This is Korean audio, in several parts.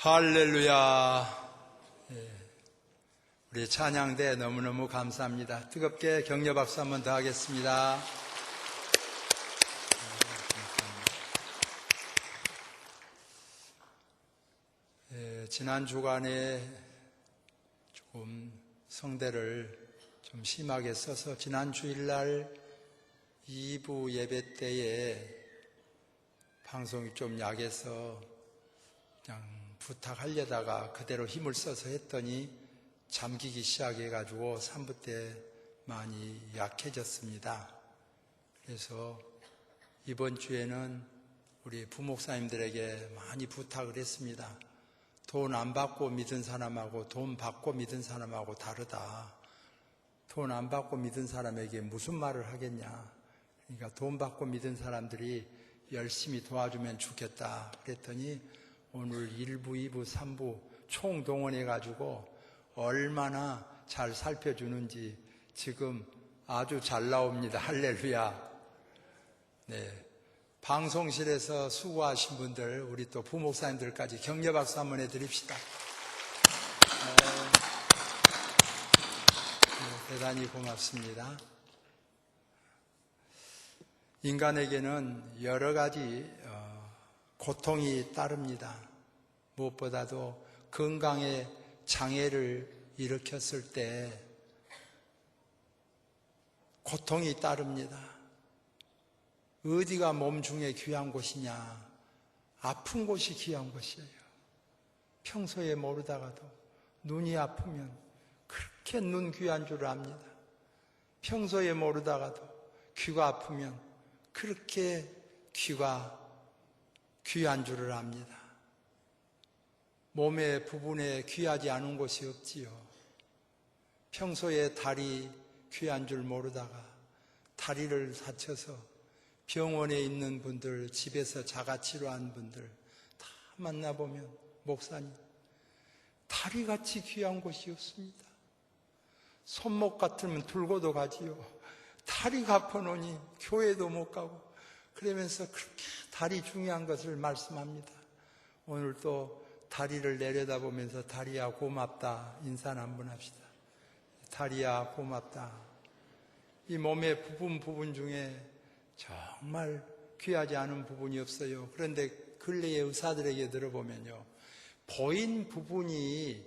할렐루야. 우리 찬양대 너무너무 감사합니다. 뜨겁게 격려 박수 한번 더 하겠습니다. 지난 주간에 조금 성대를 좀 심하게 써서 지난 주일날 2부 예배 때에 방송이 좀 약해서 그냥 부탁하려다가 그대로 힘을 써서 했더니 잠기기 시작해가지고 3부 때 많이 약해졌습니다. 그래서 이번 주에는 우리 부목사님들에게 많이 부탁을 했습니다. 돈 안 받고 믿은 사람하고 돈 받고 믿은 사람하고 다르다. 돈 안 받고 믿은 사람에게 무슨 말을 하겠냐. 그러니까 돈 받고 믿은 사람들이 열심히 도와주면 좋겠다. 그랬더니 오늘 1부, 2부, 3부 총동원해가지고 얼마나 잘 살펴주는지 지금 아주 잘 나옵니다. 할렐루야. 네. 방송실에서 수고하신 분들, 우리 또 부목사님들까지 격려 박수 한번 해드립시다. 대단히 고맙습니다. 인간에게는 여러 가지 고통이 따릅니다. 무엇보다도 건강에 장애를 일으켰을 때 고통이 따릅니다. 어디가 몸 중에 귀한 곳이냐? 아픈 곳이 귀한 곳이에요. 평소에 모르다가도 눈이 아프면 그렇게 눈 귀한 줄 압니다. 평소에 모르다가도 귀가 아프면 그렇게 귀가 귀한 줄을 압니다. 몸의 부분에 귀하지 않은 곳이 없지요. 평소에 다리 귀한 줄 모르다가 다리를 다쳐서 병원에 있는 분들, 집에서 자가치료한 분들 다 만나보면 목사님, 다리같이 귀한 곳이 없습니다. 손목 같으면 들고도 가지요. 다리가 아파놓으니 교회도 못 가고 그러면서 그렇게 다리 중요한 것을 말씀합니다. 오늘 또 다리를 내려다보면서 다리야 고맙다 인사 한번 합시다. 다리야 고맙다. 이 몸의 부분 중에 정말 귀하지 않은 부분이 없어요. 그런데 근래의 의사들에게 들어보면요, 보인 부분이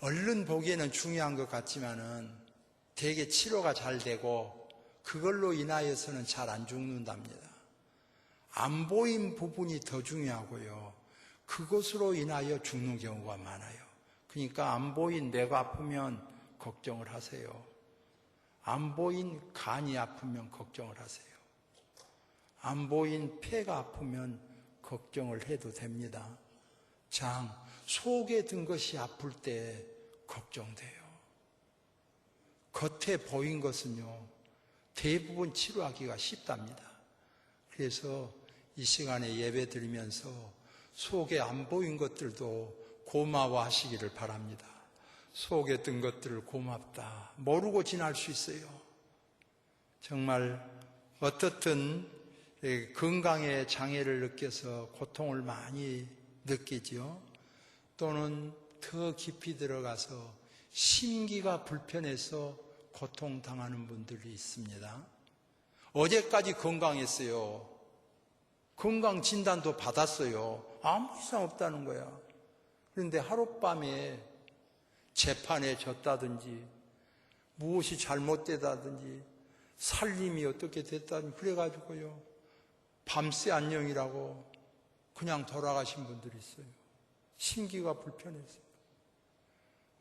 얼른 보기에는 중요한 것 같지만은 되게 치료가 잘 되고 그걸로 인하여서는 잘 안 죽는답니다. 안 보인 부분이 더 중요하고요. 그것으로 인하여 죽는 경우가 많아요. 그러니까 안 보인 뇌가 아프면 걱정을 하세요. 안 보인 간이 아프면 걱정을 하세요. 안 보인 폐가 아프면 걱정을 해도 됩니다. 장, 속에 든 것이 아플 때 걱정돼요. 겉에 보인 것은요, 대부분 치료하기가 쉽답니다. 그래서 이 시간에 예배 드리면서 속에 안 보인 것들도 고마워하시기를 바랍니다. 속에 든 것들을 고맙다. 모르고 지날 수 있어요. 정말 어떻든 건강에 장애를 느껴서 고통을 많이 느끼지요. 또는 더 깊이 들어가서 심기가 불편해서 고통당하는 분들이 있습니다. 어제까지 건강했어요. 건강 진단도 받았어요. 아무 이상 없다는 거야. 그런데 하룻밤에 재판에 졌다든지 무엇이 잘못되다든지 살림이 어떻게 됐다든지 그래가지고요, 밤새 안녕이라고 그냥 돌아가신 분들이 있어요. 심기가 불편해서.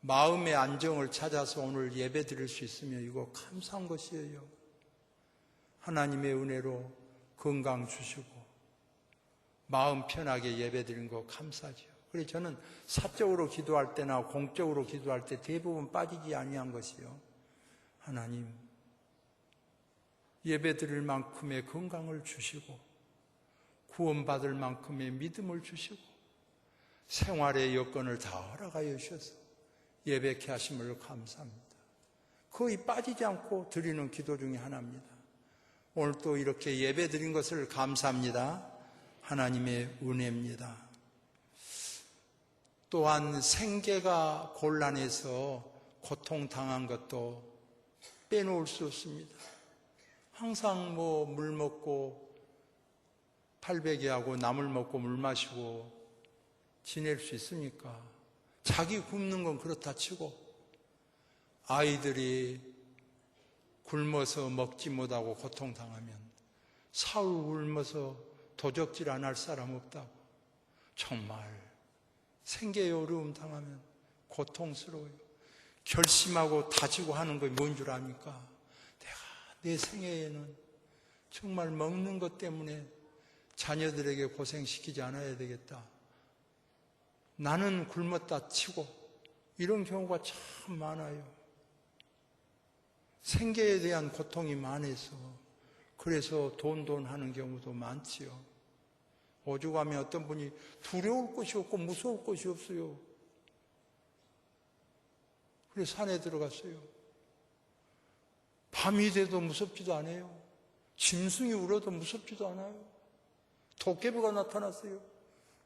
마음의 안정을 찾아서 오늘 예배 드릴 수 있으면 이거 감사한 것이에요. 하나님의 은혜로 건강 주시고 마음 편하게 예배 드린 거 감사죠. 그래서 저는 사적으로 기도할 때나 공적으로 기도할 때 대부분 빠지지 아니한 것이요, 하나님 예배 드릴 만큼의 건강을 주시고 구원받을 만큼의 믿음을 주시고 생활의 여건을 다 허락하여 주셔서 예배케 하심을 감사합니다. 거의 빠지지 않고 드리는 기도 중에 하나입니다. 오늘 또 이렇게 예배 드린 것을 감사합니다. 하나님의 은혜입니다. 또한 생계가 곤란해서 고통당한 것도 빼놓을 수 없습니다. 항상 물 먹고 팔베개하고 나물 먹고 물 마시고 지낼 수 있습니까? 자기 굶는 건 그렇다 치고 아이들이 굶어서 먹지 못하고 고통당하면 사흘 굶어서 도적질 안 할 사람 없다고. 정말 생계에 어려움 당하면 고통스러워요. 결심하고 다지고 하는 게 뭔 줄 압니까? 내가 내 생애에는 정말 먹는 것 때문에 자녀들에게 고생시키지 않아야 되겠다. 나는 굶었다 치고 이런 경우가 참 많아요. 생계에 대한 고통이 많아서 그래서 돈 하는 경우도 많지요. 오죽하면 어떤 분이 두려울 것이 없고 무서울 것이 없어요. 그래서 산에 들어갔어요. 밤이 돼도 무섭지도 않아요. 짐승이 울어도 무섭지도 않아요. 도깨비가 나타났어요.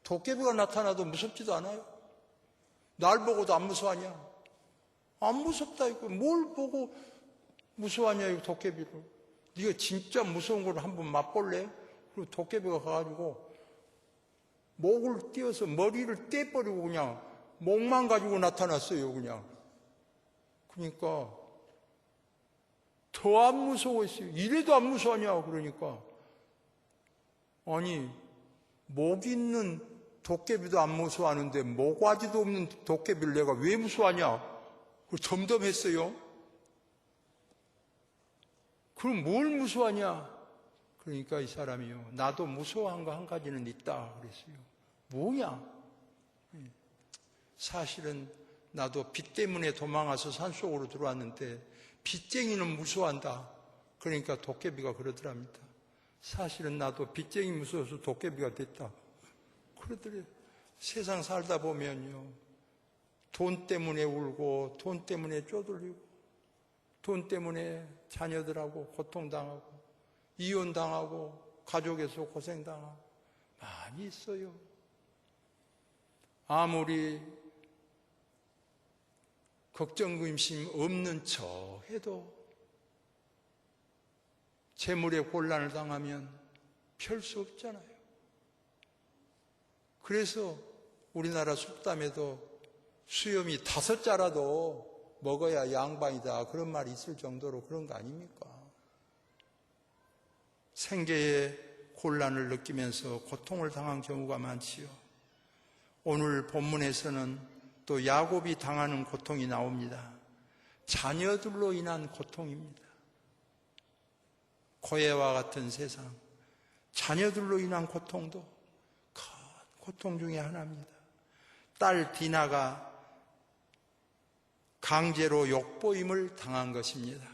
도깨비가 나타나도 무섭지도 않아요. 날 보고도 안 무서워하냐? 안 무섭다 이거. 뭘 보고 무서워하냐 이거 도깨비를. 네가 진짜 무서운 걸 한번 맛볼래? 그리고 도깨비가 가가지고 목을 띄어서 머리를 떼버리고 그냥 목만 가지고 나타났어요. 그냥. 그러니까 더 안 무서워했어요. 이래도 안 무서워하냐 그러니까. 아니 목 있는 도깨비도 안 무서워하는데 모가지도 없는 도깨비를 내가 왜 무서워하냐? 덤덤했어요. 그럼 뭘 무서워하냐? 그러니까 이 사람이요. 나도 무서워한 거 한 가지는 있다 그랬어요. 뭐냐? 사실은 나도 빚 때문에 도망가서 산속으로 들어왔는데 빚쟁이는 무서워한다. 그러니까 도깨비가 그러더랍니다. 사실은 나도 빚쟁이 무서워서 도깨비가 됐다. 그러더래요. 세상 살다 보면요. 돈 때문에 울고 돈 때문에 쪼들리고 돈 때문에 자녀들하고 고통당하고 이혼당하고 가족에서 고생당하고 많이 있어요. 아무리 걱정 근심 없는 척 해도 재물에 곤란을 당하면 별 수 없잖아요. 그래서 우리나라 속담에도 수염이 5자라도 먹어야 양반이다 그런 말이 있을 정도로 그런 거 아닙니까? 생계에 곤란을 느끼면서 고통을 당한 경우가 많지요. 오늘 본문에서는 또 야곱이 당하는 고통이 나옵니다. 자녀들로 인한 고통입니다. 고해와 같은 세상, 자녀들로 인한 고통도 큰 고통 중에 하나입니다. 딸 디나가 강제로 욕보임을 당한 것입니다.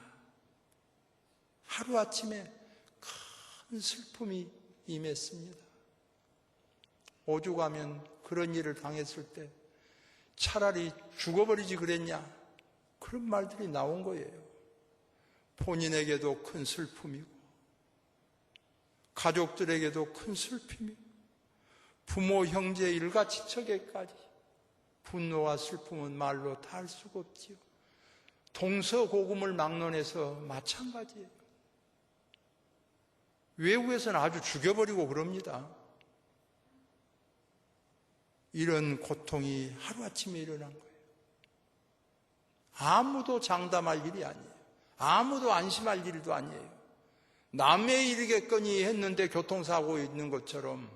하루아침에 큰 슬픔이 임했습니다. 오죽하면 그런 일을 당했을 때 차라리 죽어버리지 그랬냐 그런 말들이 나온 거예요. 본인에게도 큰 슬픔이고 가족들에게도 큰 슬픔이고 부모, 형제, 일가, 지척에까지 분노와 슬픔은 말로 다 할 수가 없지요. 동서고금을 막론해서 마찬가지예요. 외국에서는 아주 죽여버리고 그럽니다. 이런 고통이 하루아침에 일어난 거예요. 아무도 장담할 일이 아니에요. 아무도 안심할 일도 아니에요. 남의 일이겠거니 했는데 교통사고 있는 것처럼,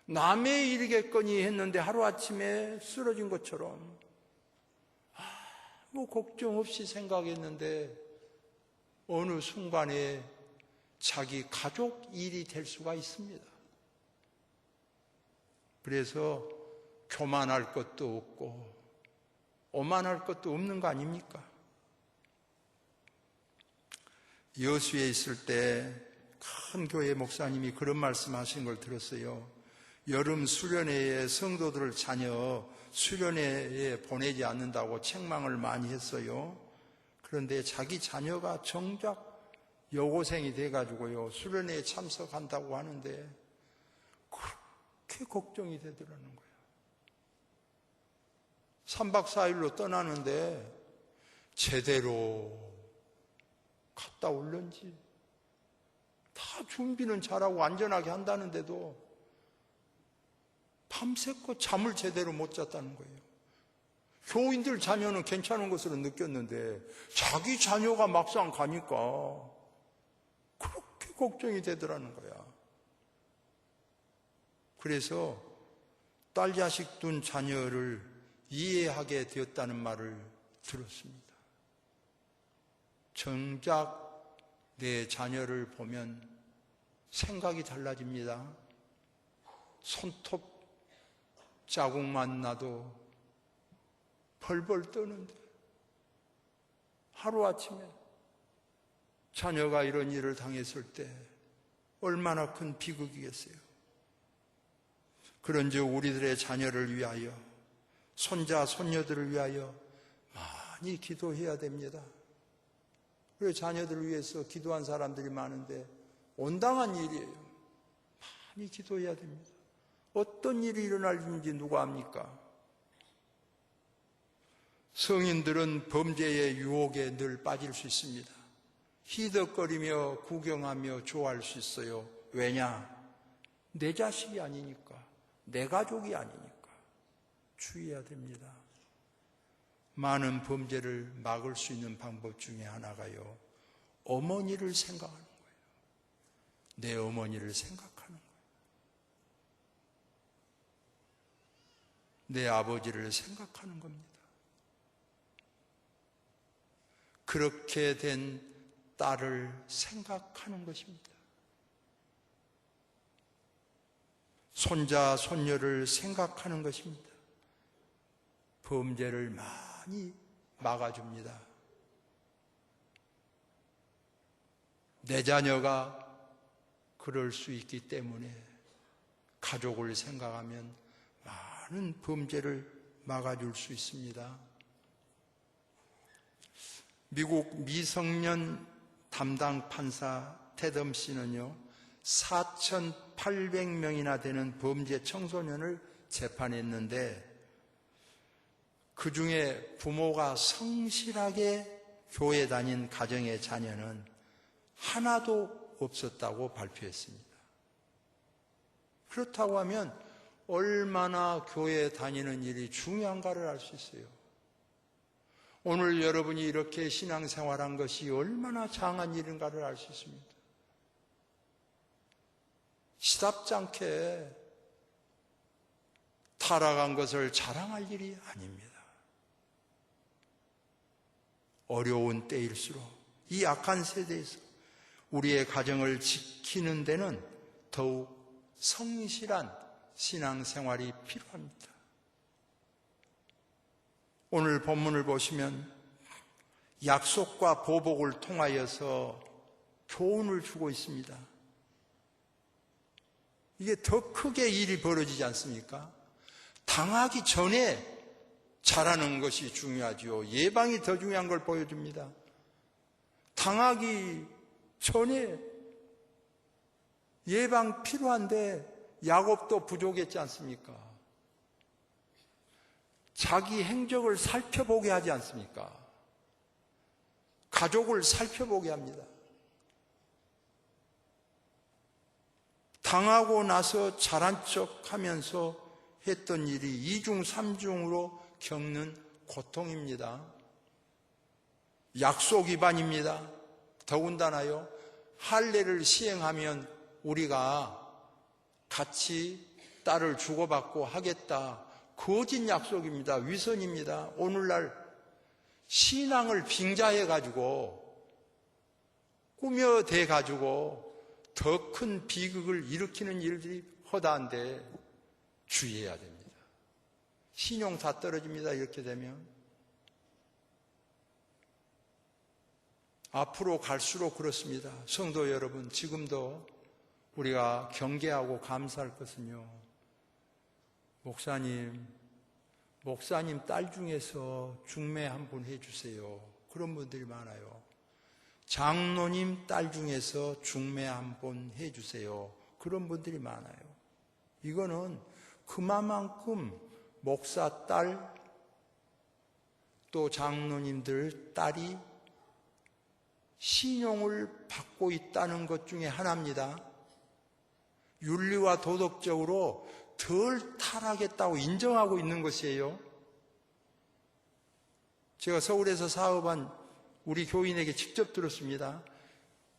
남의 일이겠거니 했는데 하루아침에 쓰러진 것처럼 아무 걱정 없이 생각했는데 어느 순간에 자기 가족 일이 될 수가 있습니다. 그래서 교만할 것도 없고 오만할 것도 없는 거 아닙니까? 여수에 있을 때 큰 교회 목사님이 그런 말씀하신 걸 들었어요. 여름 수련회에 성도들을 자녀 수련회에 보내지 않는다고 책망을 많이 했어요. 그런데 자기 자녀가 정작 여고생이 돼가지고요 수련회에 참석한다고 하는데 그렇게 걱정이 되더라는 거예요. 3박 4일로 떠나는데 제대로 갔다 올는지 다 준비는 잘하고 안전하게 한다는데도 밤새껏 잠을 제대로 못 잤다는 거예요. 교인들 자녀는 괜찮은 것으로 느꼈는데 자기 자녀가 막상 가니까 그렇게 걱정이 되더라는 거야. 그래서 딸 자식 둔 자녀를 이해하게 되었다는 말을 들었습니다. 정작 내 자녀를 보면 생각이 달라집니다. 손톱 자국만 나도 벌벌 떠는데 하루아침에 자녀가 이런 일을 당했을 때 얼마나 큰 비극이겠어요. 그런즉 우리들의 자녀를 위하여, 손자 손녀들을 위하여 많이 기도해야 됩니다. 그래, 자녀들을 위해서 기도한 사람들이 많은데 온당한 일이에요. 많이 기도해야 됩니다. 어떤 일이 일어날지 누가 압니까? 성인들은 범죄의 유혹에 늘 빠질 수 있습니다. 희덕거리며 구경하며 좋아할 수 있어요. 왜냐? 내 자식이 아니니까, 내 가족이 아니니까. 주의해야 됩니다. 많은 범죄를 막을 수 있는 방법 중에 하나가요, 어머니를 생각하는 거예요. 내 어머니를 생각하는 거예요. 내 아버지를 생각하는 겁니다. 그렇게 된 딸을 생각하는 것입니다. 손자, 손녀를 생각하는 것입니다. 범죄를 많이 막아줍니다. 내 자녀가 그럴 수 있기 때문에 가족을 생각하면 많은 범죄를 막아줄 수 있습니다. 미국 미성년 담당 판사 테덤 씨는요, 4,800명이나 되는 범죄 청소년을 재판했는데 그 중에 부모가 성실하게 교회 다닌 가정의 자녀는 하나도 없었다고 발표했습니다. 그렇다고 하면 얼마나 교회에 다니는 일이 중요한가를 알 수 있어요. 오늘 여러분이 이렇게 신앙생활한 것이 얼마나 장한 일인가를 알 수 있습니다. 시답지 않게 타락한 것을 자랑할 일이 아닙니다. 어려운 때일수록 이 악한 세대에서 우리의 가정을 지키는 데는 더욱 성실한 신앙생활이 필요합니다. 오늘 본문을 보시면 약속과 보복을 통하여서 교훈을 주고 있습니다. 이게 더 크게 일이 벌어지지 않습니까? 당하기 전에 잘하는 것이 중요하지요. 예방이 더 중요한 걸 보여줍니다. 당하기 전에 예방 필요한데 야곱도 부족했지 않습니까? 자기 행적을 살펴보게 하지 않습니까? 가족을 살펴보게 합니다. 당하고 나서 잘한 척 하면서 했던 일이 2중 3중으로 겪는 고통입니다. 약속 위반입니다. 더군다나요, 할례를 시행하면 우리가 같이 딸을 주고받고 하겠다. 거짓 약속입니다. 위선입니다. 오늘날 신앙을 빙자해가지고 꾸며대가지고 더 큰 비극을 일으키는 일들이 허다한데 주의해야 됩니다. 신용 다 떨어집니다. 이렇게 되면 앞으로 갈수록 그렇습니다. 성도 여러분, 지금도 우리가 경계하고 감사할 것은요, 목사님 딸 중에서 중매 한 분 해주세요. 그런 분들이 많아요. 장로님 딸 중에서 중매 한 분 해주세요. 그런 분들이 많아요. 이거는 그만큼 목사 딸, 또 장로님들 딸이 신용을 받고 있다는 것 중에 하나입니다. 윤리와 도덕적으로 덜 타락했다고 인정하고 있는 것이에요. 제가 서울에서 사업한 우리 교인에게 직접 들었습니다.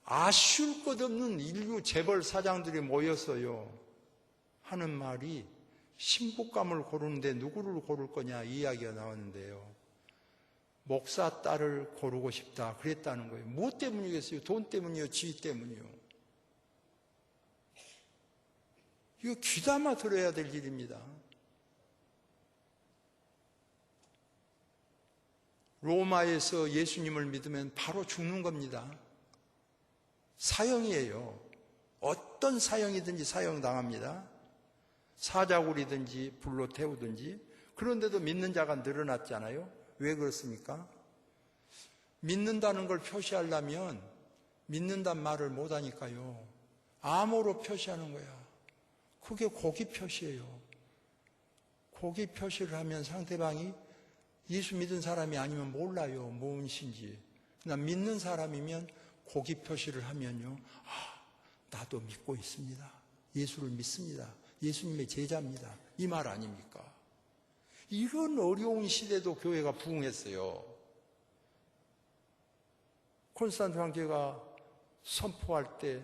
아쉬울 것 없는 인류 재벌 사장들이 모여서요 하는 말이, 신부감을 고르는데 누구를 고를 거냐 이 이야기가 나왔는데요. 목사 딸을 고르고 싶다 그랬다는 거예요. 무엇 때문이겠어요? 돈 때문이요? 지위 때문이요? 이거 귀담아 들어야 될 일입니다. 로마에서 예수님을 믿으면 바로 죽는 겁니다. 사형이에요. 어떤 사형이든지 사형당합니다. 사자굴이든지 불로 태우든지. 그런데도 믿는 자가 늘어났잖아요. 왜 그렇습니까? 믿는다는 걸 표시하려면 믿는단 말을 못하니까요. 암호로 표시하는 거야. 그게 고기 표시예요. 고기 표시를 하면 상대방이 예수 믿은 사람이 아니면 몰라요. 무엇인지. 그러나 믿는 사람이면 고기 표시를 하면요. 나도 믿고 있습니다. 예수를 믿습니다. 예수님의 제자입니다. 이 말 아닙니까? 이런 어려운 시대도 교회가 부흥했어요. 콘스탄트 황제가 선포할 때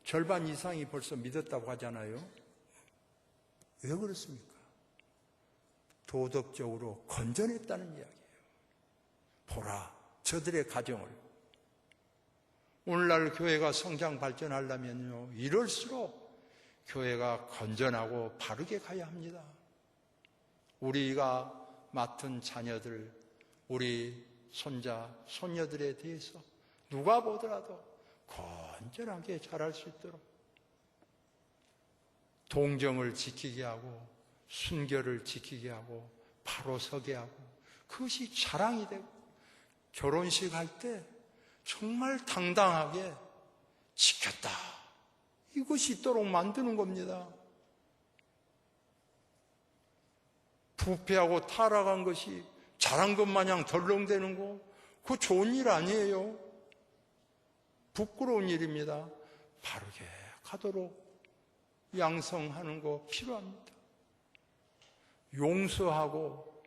절반 이상이 벌써 믿었다고 하잖아요. 왜 그렇습니까? 도덕적으로 건전했다는 이야기예요. 보라, 저들의 가정을. 오늘날 교회가 성장 발전하려면요, 이럴수록 교회가 건전하고 바르게 가야 합니다. 우리가 맡은 자녀들, 우리 손자, 손녀들에 대해서 누가 보더라도 건전하게 자랄 수 있도록 동정을 지키게 하고 순결을 지키게 하고 바로 서게 하고, 그것이 자랑이 되고 결혼식 할 때 정말 당당하게 지켰다, 이것이 있도록 만드는 겁니다. 부패하고 타락한 것이 잘한 것 마냥 덜렁대는 거, 그거 좋은 일 아니에요. 부끄러운 일입니다. 바르게 가도록 양성하는 거 필요합니다. 용서하고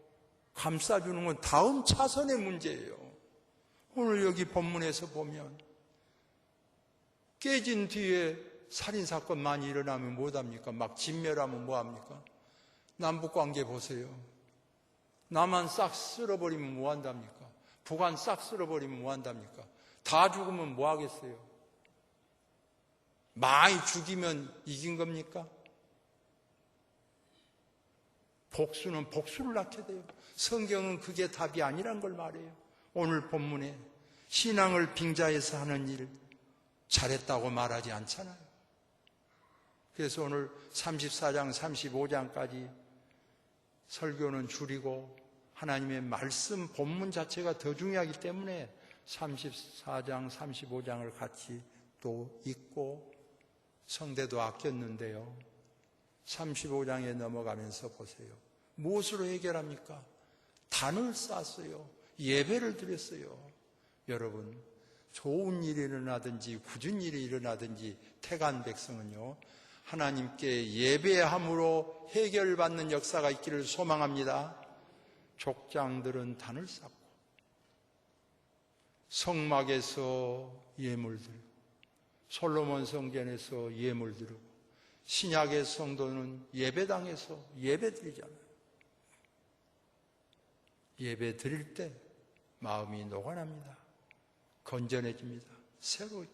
감싸주는 건 다음 차선의 문제예요. 오늘 여기 본문에서 보면 깨진 뒤에 살인사건 많이 일어나면 뭐합니까? 막 진멸하면 뭐합니까? 남북관계 보세요. 남한 싹 쓸어버리면 뭐한답니까? 북한 싹 쓸어버리면 뭐한답니까? 다 죽으면 뭐하겠어요? 많이 죽이면 이긴 겁니까? 복수는 복수를 낳게 돼요. 성경은 그게 답이 아니란 걸 말해요. 오늘 본문에 신앙을 빙자해서 하는 일 잘했다고 말하지 않잖아요. 그래서 오늘 34장, 35장까지 설교는 줄이고 하나님의 말씀 본문 자체가 더 중요하기 때문에 34장, 35장을 같이 또 읽고 성대도 아꼈는데요. 35장에 넘어가면서 보세요. 무엇으로 해결합니까? 단을 쌌어요. 예배를 드렸어요. 여러분, 좋은 일이 일어나든지 굳은 일이 일어나든지 택한 백성은요, 하나님께 예배함으로 해결받는 역사가 있기를 소망합니다. 족장들은 단을 쌓고 성막에서 예물 드리고 솔로몬 성전에서 예물 드리고 신약의 성도는 예배당에서 예배 드리잖아요. 예배 드릴 때 마음이 녹아납니다. 건전해집니다. 새로.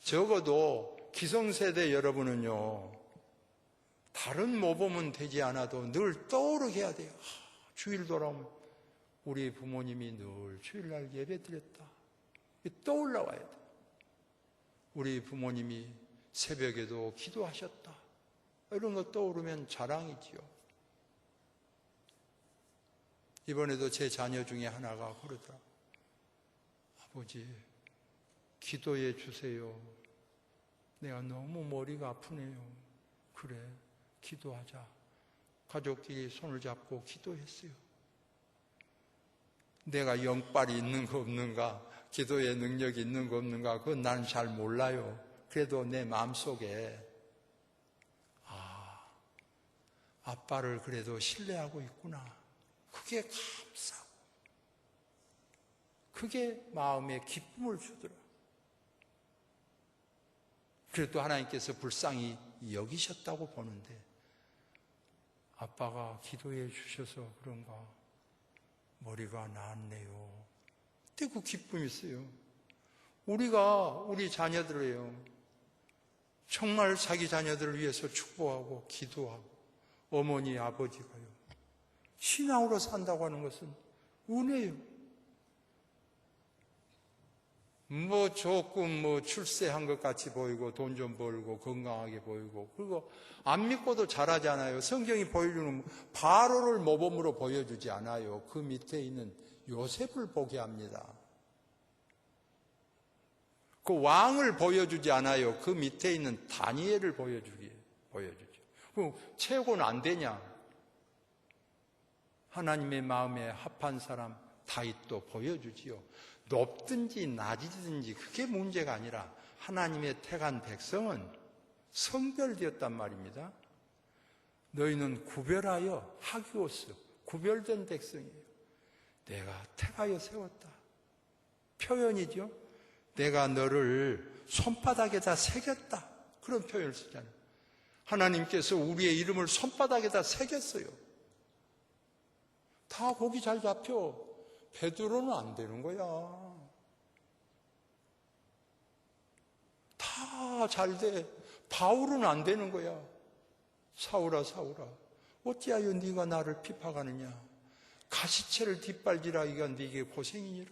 적어도 기성세대 여러분은요, 다른 모범은 되지 않아도 늘 떠오르게 해야 돼요. 주일 돌아오면 우리 부모님이 늘 주일날 예배 드렸다. 떠올라와야 돼요. 우리 부모님이 새벽에도 기도하셨다. 이런 거 떠오르면 자랑이지요. 이번에도 제 자녀 중에 하나가 그러더라. 아버지, 기도해 주세요. 내가 너무 머리가 아프네요. 그래, 기도하자. 가족끼리 손을 잡고 기도했어요. 내가 영빨이 있는 거 없는가, 기도의 능력이 있는 거 없는가, 그건 나는 잘 몰라요. 그래도 내 마음속에 아빠를 그래도 신뢰하고 있구나. 그게 감사하고 그게 마음에 기쁨을 주더라. 그래도 하나님께서 불쌍히 여기셨다고 보는데 아빠가 기도해 주셔서 그런가 머리가 나았네요. 그때 그 기쁨이 있어요. 우리가 우리 자녀들이에요. 정말 자기 자녀들을 위해서 축복하고 기도하고 어머니 아버지가요. 신앙으로 산다고 하는 것은 은혜예요. 조금 출세한 것 같이 보이고 돈 좀 벌고 건강하게 보이고 그리고 안 믿고도 잘하잖아요. 성경이 보여주는 바로를 모범으로 보여주지 않아요. 그 밑에 있는 요셉을 보게 합니다. 그 왕을 보여주지 않아요. 그 밑에 있는 다니엘을 보여주죠. 그럼 최고는 안 되냐? 하나님의 마음에 합한 사람 다윗도 보여주지요. 높든지 낮이든지 그게 문제가 아니라 하나님의 택한 백성은 성별되었단 말입니다. 너희는 구별하여 하기로서 구별된 백성이에요. 내가 택하여 세웠다. 표현이죠. 내가 너를 손바닥에다 새겼다. 그런 표현을 쓰잖아요. 하나님께서 우리의 이름을 손바닥에다 새겼어요. 다 거기 잘 잡혀. 베드로는 안 되는 거야. 다 잘 돼. 바울은 안 되는 거야. 사울아 사울아 어찌하여 네가 나를 핍박하느냐. 가시채를 뒷발지라 이가 네게 고생이니라.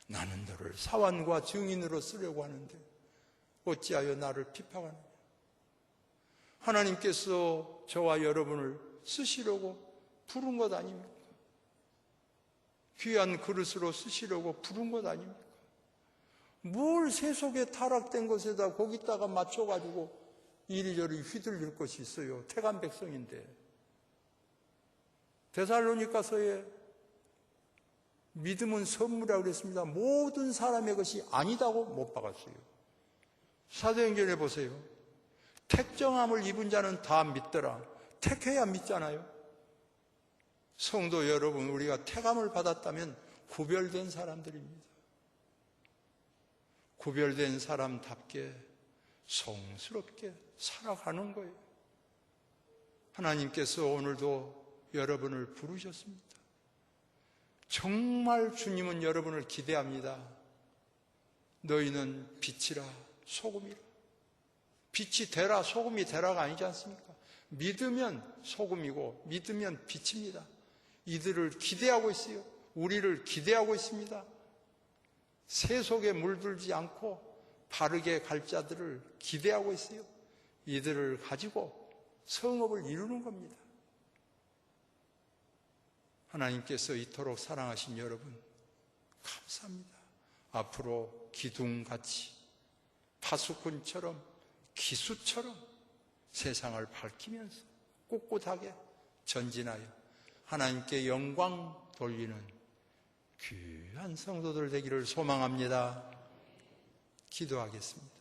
나는 너를 사환과 증인으로 쓰려고 하는데 어찌하여 나를 핍박하느냐. 하나님께서 저와 여러분을 쓰시려고 부른 것 아닙니까? 귀한 그릇으로 쓰시려고 부른 것 아닙니까? 뭘 세속에 타락된 것에다 거기다가 맞춰가지고 이리저리 휘둘릴 것이 있어요. 택한 백성인데. 데살로니가서에 믿음은 선물이라고 그랬습니다. 모든 사람의 것이 아니다고 못 박았어요. 사도행전에 보세요. 택정함을 입은 자는 다 믿더라. 택해야 믿잖아요. 성도 여러분, 우리가 택함을 받았다면 구별된 사람들입니다. 구별된 사람답게 성스럽게 살아가는 거예요. 하나님께서 오늘도 여러분을 부르셨습니다. 정말 주님은 여러분을 기대합니다. 너희는 빛이라 소금이라. 빛이 되라 소금이 되라가 아니지 않습니까? 믿으면 소금이고 믿으면 빛입니다. 이들을 기대하고 있어요. 우리를 기대하고 있습니다. 세속에 물들지 않고 바르게 갈 자들을 기대하고 있어요. 이들을 가지고 성업을 이루는 겁니다. 하나님께서 이토록 사랑하신 여러분 감사합니다. 앞으로 기둥같이 파수꾼처럼 기수처럼 세상을 밝히면서 꿋꿋하게 전진하여 하나님께 영광 돌리는 귀한 성도들 되기를 소망합니다. 기도하겠습니다.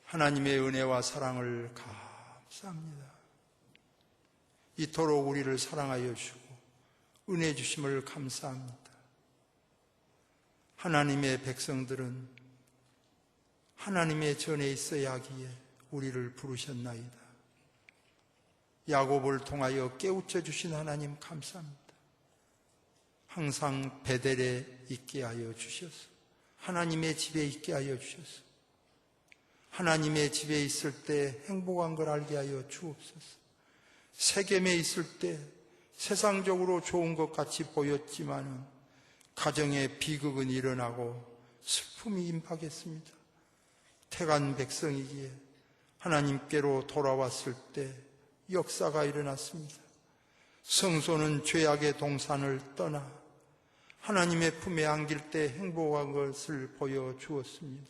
하나님의 은혜와 사랑을 감사합니다. 이토록 우리를 사랑하여 주고 은혜 주심을 감사합니다. 하나님의 백성들은 하나님의 전에 있어야 하기에 우리를 부르셨나이다. 야곱을 통하여 깨우쳐 주신 하나님 감사합니다. 항상 베델에 있게 하여 주셔서 하나님의 집에 있게 하여 주셔서 하나님의 집에 있을 때 행복한 걸 알게 하여 주옵소서. 세겜에 있을 때 세상적으로 좋은 것 같이 보였지만은 가정에 비극은 일어나고 슬픔이 임박했습니다. 택한 백성이기에 하나님께로 돌아왔을 때 역사가 일어났습니다. 성소는 죄악의 동산을 떠나 하나님의 품에 안길 때 행복한 것을 보여주었습니다.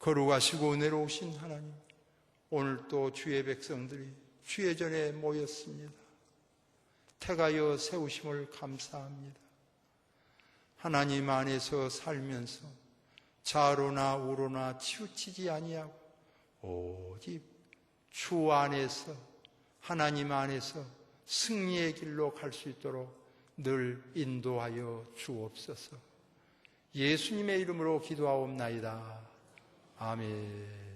거룩하시고 은혜로우신 하나님, 오늘 또 주의 백성들이 주의 전에 모였습니다. 택하여 세우심을 감사합니다. 하나님 안에서 살면서 좌로나 우로나 치우치지 아니하고 오직 주 안에서, 하나님 안에서 승리의 길로 갈 수 있도록 늘 인도하여 주옵소서. 예수님의 이름으로 기도하옵나이다. 아멘.